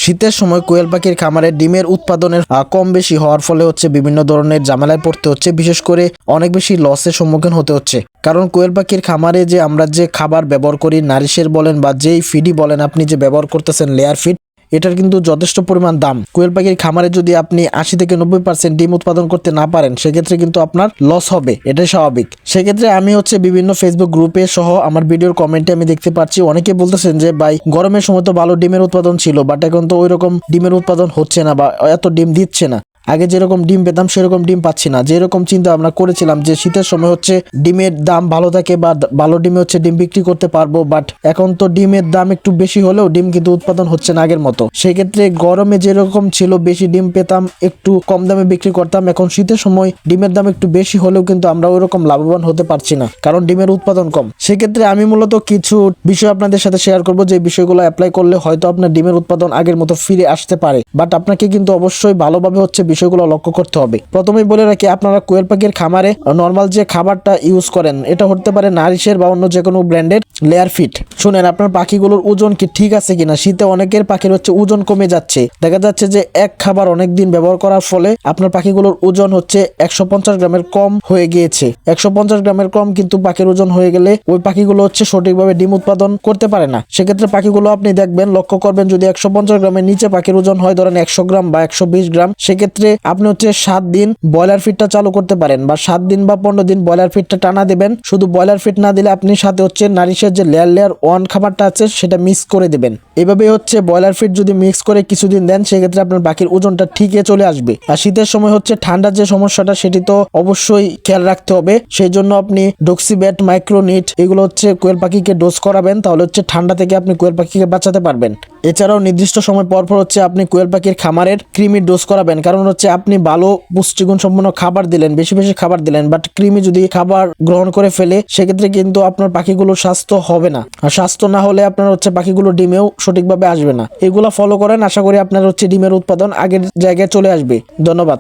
শীতের সময় কোয়েল পাখির খামারে ডিমের উৎপাদনের কম বেশি হওয়ার ফলে হচ্ছে বিভিন্ন ধরনের ঝামেলায় পড়তে হচ্ছে, বিশেষ করে অনেক বেশি লসের সম্মুখীন হতে হচ্ছে। কারণ কোয়েল পাখির খামারে যে আমরা যে খাবার ব্যবহার করি, নারিশের বলেন বা যেই ফিডই বলেন আপনি যে ব্যবহার করতেছেন লেয়ার ফিড, এটার কিন্তু যথেষ্ট পরিমাণ দাম। কোয়েল পাখির খামারে যদি আপনি 80 থেকে 90% ডিম উৎপাদন করতে না পারেন, সেক্ষেত্রে কিন্তু আপনার লস হবে, এটাই স্বাভাবিক। সেক্ষেত্রে আমি হচ্ছে বিভিন্ন ফেসবুক গ্রুপে সহ আমার ভিডিওর কমেন্টে আমি দেখতে পাচ্ছি অনেকে বলতেছেন যে ভাই গরমের সময় তো ভালো ডিমের উৎপাদন ছিল, বাট এখন তো ওই রকম ডিমের উৎপাদন হচ্ছে না বা এত ডিম দিচ্ছে না। আগে যেরকম ডিম পেতাম সেরকম ডিম পাচ্ছি না। যেরকম চিন্তা আমরা করেছিলাম যে শীতের সময় হচ্ছে ডিমের দাম ভালো থাকে বা ভালো ডিমে হচ্ছে ডিম বিক্রি করতে পারবো, বাট এখন তো ডিমের দাম একটু বেশি হলেও ডিম কিন্তু উৎপাদন হচ্ছে না আগের মতো। সেক্ষেত্রে গরমে যেরকম ছিল বেশি ডিম পেতাম, একটু কম দামে বিক্রি করতাম, এখন শীতের সময় ডিমের দাম একটু বেশি হলেও কিন্তু আমরা ওইরকম লাভবান হতে পারছি না, কারণ ডিমের উৎপাদন কম। সেক্ষেত্রে আমি মূলত কিছু বিষয় আপনাদের সাথে শেয়ার করবো, যে বিষয়গুলো অ্যাপ্লাই করলে হয়তো আপনার ডিমের উৎপাদন আগের মতো ফিরে আসতে পারে, বাট আপনাকে কিন্তু অবশ্যই ভালোভাবে হচ্ছে বিষয়গুলো লক্ষ্য করতে হবে। প্রথমেই বলে রাখি, আপনারা কোয়েল পাখির খামারে নর্মাল যে খাবারটা ইউজ করেন, এটা হতে পারে নারিশের বা অন্য যে কোনো ব্র্যান্ডের লেয়ার ফিড। শুনেন, আপনার পাখিগুলোর ওজন কি ঠিক আছে কিনা। শীতে অনেকের পাখির হচ্ছে ওজন কমে যাচ্ছে, দেখা যাচ্ছে যে এক খাবার অনেক দিন ব্যবহার করার ফলে আপনার পাখিগুলোর ওজন হচ্ছে 150 গ্রামের কম হয়ে গিয়েছে। 150 গ্রামের কম কিন্তু পাখির ওজন হয়ে গেলে ওই পাখিগুলো হচ্ছে সঠিকভাবে ডিম উৎপাদন করতে পারে না। সেক্ষেত্রে পাখিগুলো আপনি দেখবেন, লক্ষ্য করবেন, যদি 150 গ্রামের নিচে পাখির ওজন হয় ধরেন 100 গ্রাম বা 120 গ্রাম, সেক্ষেত্রে আপনি হচ্ছে 7 দিন ব্রয়লার ফিডটা চালু করতে পারেন, বা 7 দিন বা 15 দিন ব্রয়লার ফিডটা টানা দেবেন। শুধু ব্রয়লার ফিড না দিলে আপনি সাথে হচ্ছে নারিশের যে লেয়ার 1 খাবারটা আছে সেটা মিক্স করে দেবেন। এভাবে হচ্ছে ব্রয়লার ফিড যদি মিক্স করে কিছুদিন দেন, সেক্ষেত্রে আপনার পাখির ওজনটা ঠিকই চলে আসবে। আর শীতের সময় হচ্ছে ঠান্ডার যে সমস্যাটা সেটি তো অবশ্যই খেয়াল রাখতে হবে। সেই জন্য আপনি ডক্সিব্যাট, মাইক্রোনিট এগুলো হচ্ছে কোয়েল পাখিকে ডোজ করাবেন, তাহলে হচ্ছে ঠান্ডা থেকে আপনি কোয়েল পাখিকে বাঁচাতে পারবেন। এছাড়াও নির্দিষ্ট সময় পর পর হচ্ছে আপনি কোয়েল পাখির খামারের কৃমির ডোজ করাবেন, কারণ হচ্ছে আপনি ভালো পুষ্টিগুণ সম্পন্ন খাবার দিলেন, বেশি বেশি খাবার দিলেন, বাট কৃমি যদি খাবার গ্রহণ করে ফেলে, সেক্ষেত্রে কিন্তু আপনার পাখিগুলোর স্বাস্থ্য হবে না। আর স্বাস্থ্য না হলে আপনার হচ্ছে পাখিগুলো ডিমেও সঠিকভাবে আসবে না। এগুলা ফলো করেন, আশা করি আপনার হচ্ছে ডিমের উৎপাদন আগের জায়গায় চলে আসবে। ধন্যবাদ।